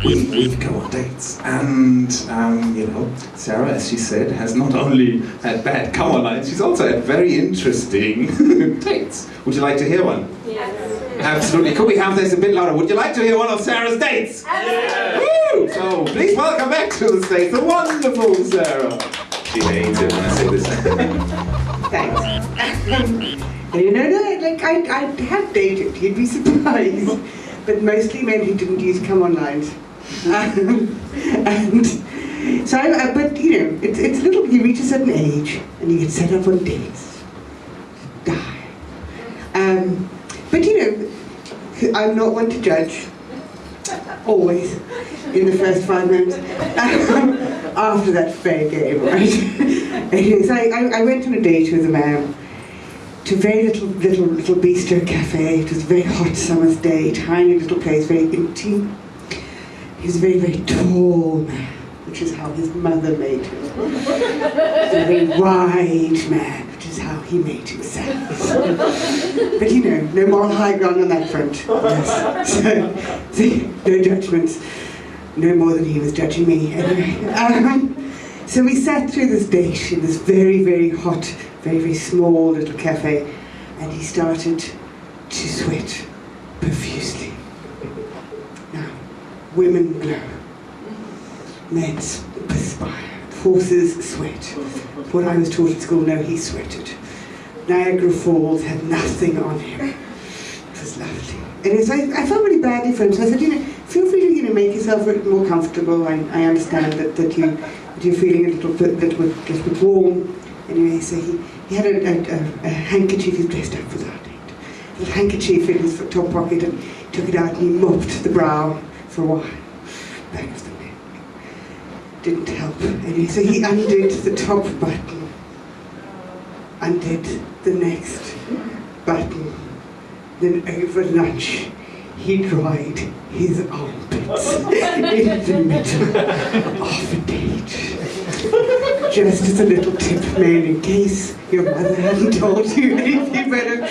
we go on dates. And, you know, Sarah, as she said, has not only had bad come on lines, she's also had very interesting dates. Would you like to hear one? Yes. Absolutely. Could we have this a bit louder? Would you like to hear one of Sarah's dates? Yes. Woo! So, please welcome back to the stage the wonderful Sarah. She hates it when I say this. Thanks. You know, like I have dated, you'd be surprised, but mostly men who didn't use come-on lines. And so, but you know, it's a little, you reach a certain age and you get set up on dates. Die. But you know, I'm not one to judge, always, in the first 5 minutes. After that fair game, right? Anyway, so I went on a date with a man to a very little bistro cafe. It was a very hot summer's day, tiny little place, very empty. He was a very, very tall man, which is how his mother made him. He was a very wide man, which is how he made himself. But you know, no moral high ground on that front. Yes. So, no judgments. No more than he was judging me, anyway. So we sat through this date in this very, very hot, very, very small little cafe, and he started to sweat profusely. Now, women glow, men perspire, horses sweat. What I was taught at school, no, he sweated. Niagara Falls had nothing on him. It was lovely. And so I felt really badly for him, so I said, you know, feel free to, you know, make yourself a bit more comfortable. I understand that you're feeling a little bit warm. Anyway, so he had a handkerchief. He was dressed up for that date. A little handkerchief in his top pocket, and he took it out and he mopped the brow for a while. Back of the neck. Didn't help. Anyway, so he undid the top button, undid the next button. Then over lunch, he dried his armpits in the middle of a date. Just as a little tip, man, in case your mother hadn't told you, you better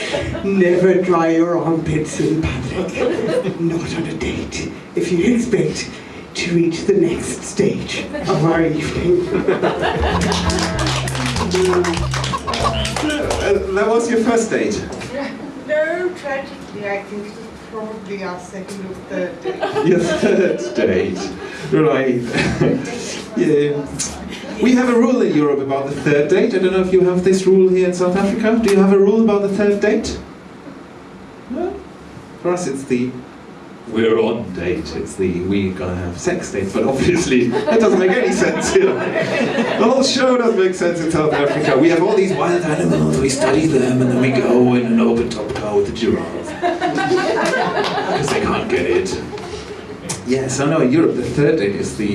never dry your armpits in public. Not on a date, if you expect to reach the next stage of our evening. That was your first date? No, tragically, I think it was probably our second or third date. Your third date, right. Yeah. We have a rule in Europe about the third date. I don't know if you have this rule here in South Africa. Do you have a rule about the third date? No? For us it's the we're on date. It's the we're gonna have sex date, but obviously that doesn't make any sense here. The whole show doesn't make sense in South Africa. We have all these wild animals, we study them, and then we go in an open top car with the giraffe. Because they can't get it. Yeah, so no, in Europe the third date is the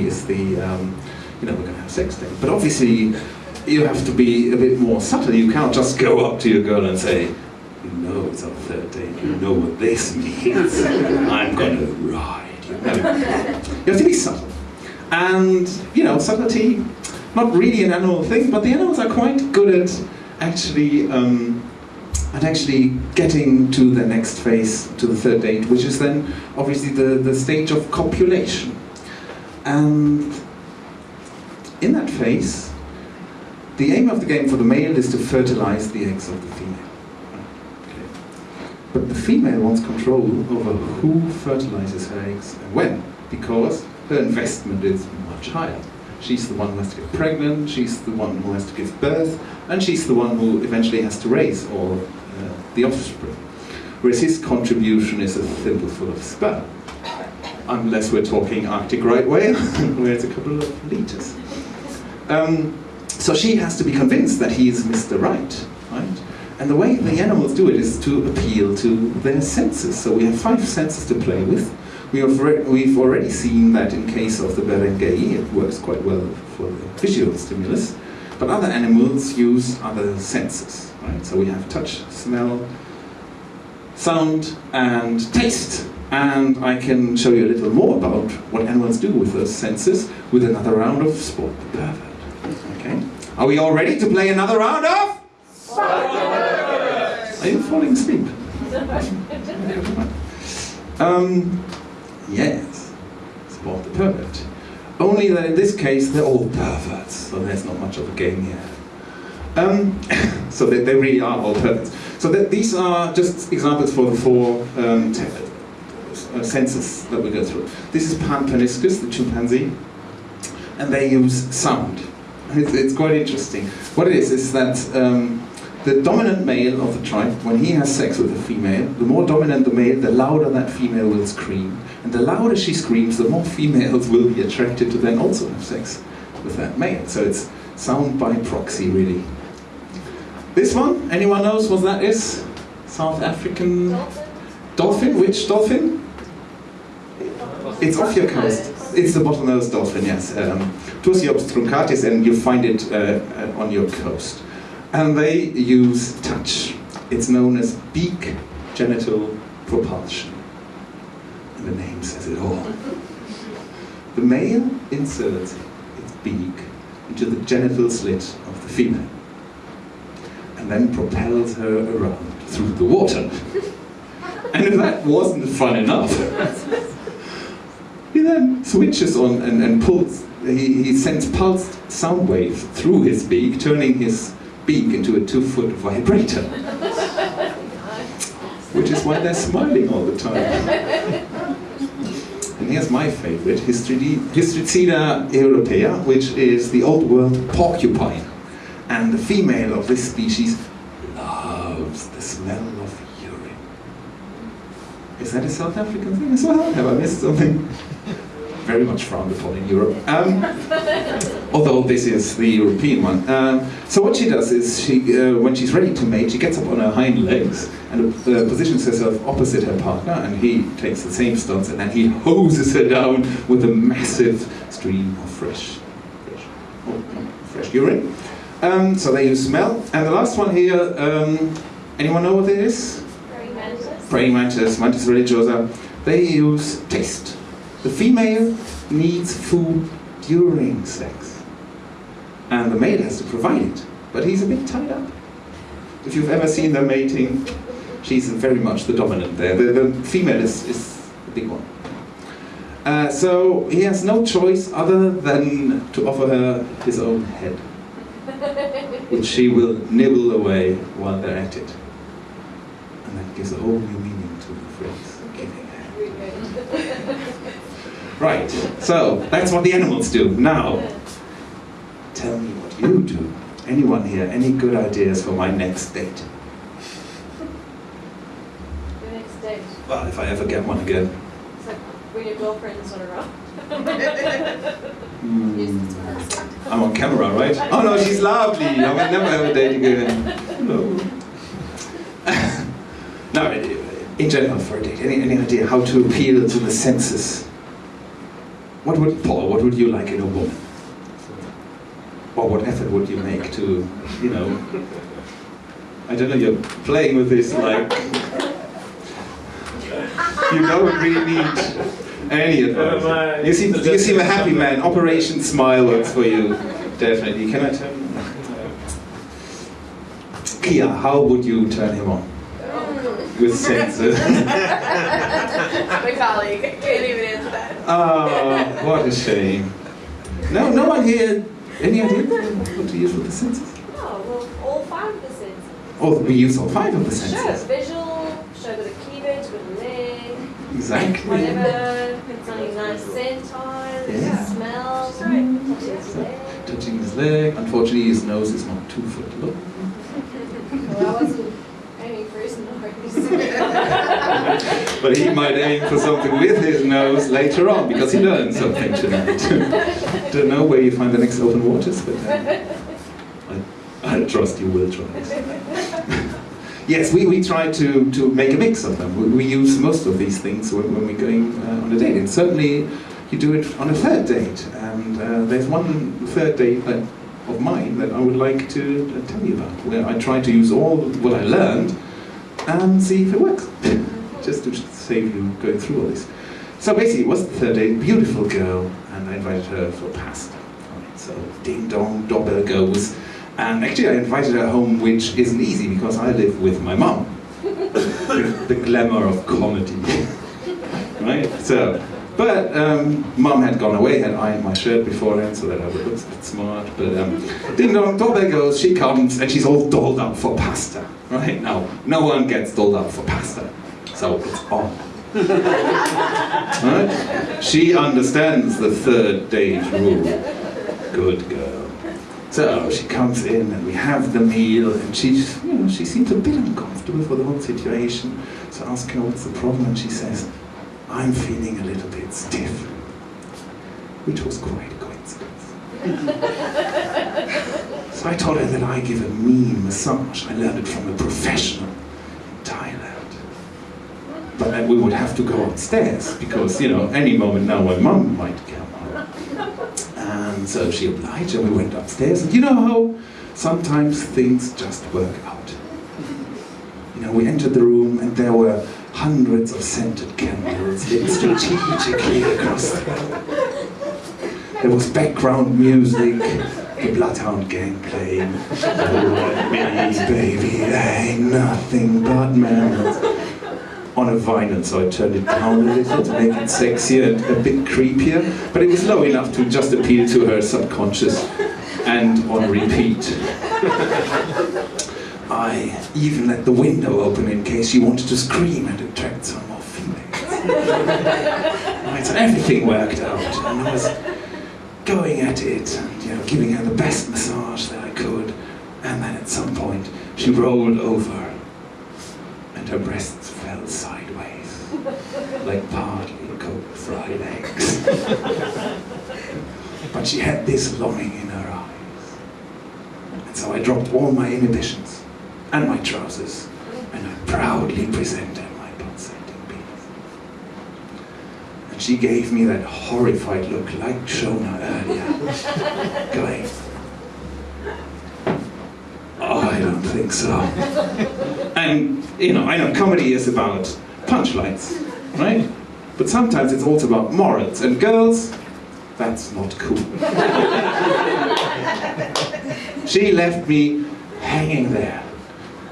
you know, we're gonna have sex date. But obviously you have to be a bit more subtle. You can't just go up to your girl and say, you know it's our third date, you know what this means. I'm gonna ride. You have to be subtle. And, you know, subtlety, not really an animal thing, but the animals are quite good at actually getting to the next phase, to the third date, which is then obviously the stage of copulation. And in that phase, the aim of the game for the male is to fertilize the eggs of the female. But the female wants control over who fertilizes her eggs and when, because her investment is much higher. She's the one who has to get pregnant, she's the one who has to give birth, and she's the one who eventually has to raise all the offspring. Whereas his contribution is a thimbleful of sperm. Unless we're talking Arctic right whale, where it's a couple of liters. So she has to be convinced that he is Mr. Right, right? And the way the animals do it is to appeal to their senses. So we have 5 senses to play with. We've already seen that in case of the Berengei, it works quite well for the visual stimulus. But other animals use other senses, right? So we have touch, smell, sound, and taste. And I can show you a little more about what animals do with those senses with another round of Spot the Pervert. Okay? Are we all ready to play another round of? Are you falling asleep? Yes. or the pervert. Only that in this case, they're all perverts, so there's not much of a game here. So they really are all perverts. So these are just examples for the four senses that we go through. This is Pan-Paniscus, the chimpanzee, and they use sound. It's quite interesting. What it is that the dominant male of the tribe, when he has sex with a female, the more dominant the male, the louder that female will scream. And the louder she screams, the more females will be attracted to then also have sex with that male. So it's sound by proxy, really. This one, anyone knows what that is? South African dolphin? Which dolphin? It's off your coast. It's the bottlenose dolphin, yes. Tusiops truncatus, and you find it on your coast. And they use touch. It's known as beak genital propulsion. And the name says it all. The male inserts its beak into the genital slit of the female and then propels her around through the water. And if that wasn't fun enough, he then switches on and pulls, he sends pulsed sound waves through his beak, turning his beak into a 2-foot vibrator. Which is why they're smiling all the time. And here's my favorite, Hystricida europea, which is the old world porcupine. And the female of this species loves the smell of urine. Is that a South African thing as well? Have I missed something? Very much frowned upon in Europe. Although this is the European one. So what she does is, when she's ready to mate, she gets up on her hind legs and positions herself opposite her partner, and he takes the same stance, and then he hoses her down with a massive stream of fresh urine. So they use smell. And the last one here, anyone know what it is? Praying mantis. Praying mantis, Mantis religiosa. They use taste. The female needs food during sex, and the male has to provide it, but he's a bit tied up. If you've ever seen them mating, she's very much the dominant there. The female is the big one. So he has no choice other than to offer her his own head, which she will nibble away while they're at it. And that gives a whole new meaning to the phrase, giving head. Right, so that's what the animals do. Now, tell me what you do. Anyone here, any good ideas for my next date? The next date. Well, if I ever get one again. It's like when your girlfriend's on her own. I'm on camera, right? Oh no, she's lovely. I will never have a date again. No. No, in general for a date, any idea how to appeal to the senses? Paul, what would you like in a woman? Or what effort would you make to, I don't know, you're playing with this like, you don't really need any advice. You seem a happy man. Operation Smile works for you, definitely. Can I turn? Kia, how would you turn him on? With senses. My colleague can't even answer that. Oh, what a shame. No one here. Any idea what to use with the senses? No, well, all 5 of the senses. Oh, we use all 5 of the senses. Sure, visual, show with a cleavage, with a leg. Exactly. Whatever, something nice scent on, Yeah. smell, touching his leg. Touching his leg. Unfortunately, his nose is not 2 foot long. Well, I wasn't aiming for his nose. But he might aim for something with his nose later on, because he learned something tonight. Don't know where you find the next open waters, but I trust you will try it. Yes, we try to make a mix of them. We use most of these things when we're going on a date. And certainly you do it on a third date. And there's one third date of mine that I would like to tell you about, where I try to use all what I learned and see if it works. Just to save you going through all this. So basically it was the third date, beautiful girl, and I invited her for pasta. Right, so ding dong, doorbell goes. And actually I invited her home, which isn't easy because I live with my mum. The glamour of comedy. Right? So But Mum had gone away, had ironed my shirt beforehand so that I would look a bit smart. But ding dong, doorbell goes, she comes, and she's all dolled up for pasta. Right? Now, no one gets dolled up for pasta. So it's on. Right? She understands the third date rule. Good girl. So she comes in and we have the meal, and she seems a bit uncomfortable for the whole situation. So I ask her what's the problem, and she says, I'm feeling a little bit stiff, which was quite a coincidence. So I told her that I give a mean massage. I learned it from a professional in Thailand. But that we would have to go upstairs because, any moment now my mum might come home. And so she obliged and we went upstairs. And you know how sometimes things just work out. We entered the room and there were hundreds of scented candles lit strategically across the room. There was background music, the Bloodhound Gang playing. Oh, me, baby, ain't nothing but memories. On a vinyl, so I turned it down a little to make it sexier and a bit creepier, but it was low enough to just appeal to her subconscious and on repeat. I even let the window open in case she wanted to scream and attract some more feelings. Right, so everything worked out, and I was going at it, and giving her the best massage that I could, and then at some point she rolled over, and her breasts fell sideways, like partly cooked fried eggs. But she had this longing in her eyes, and so I dropped all my inhibitions and my trousers, and I proudly presented my pulsating penis. And she gave me that horrified look like Shona earlier, going, oh, I don't think so. And, I know comedy is about punchlines, right? But sometimes it's also about morals, and girls, that's not cool. She left me hanging there,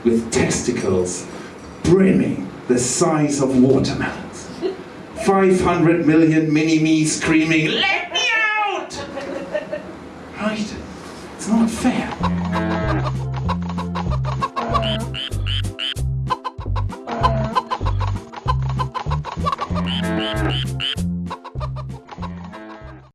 with testicles brimming the size of watermelons. 500 million mini-me screaming, let me out! Right? It's not fair.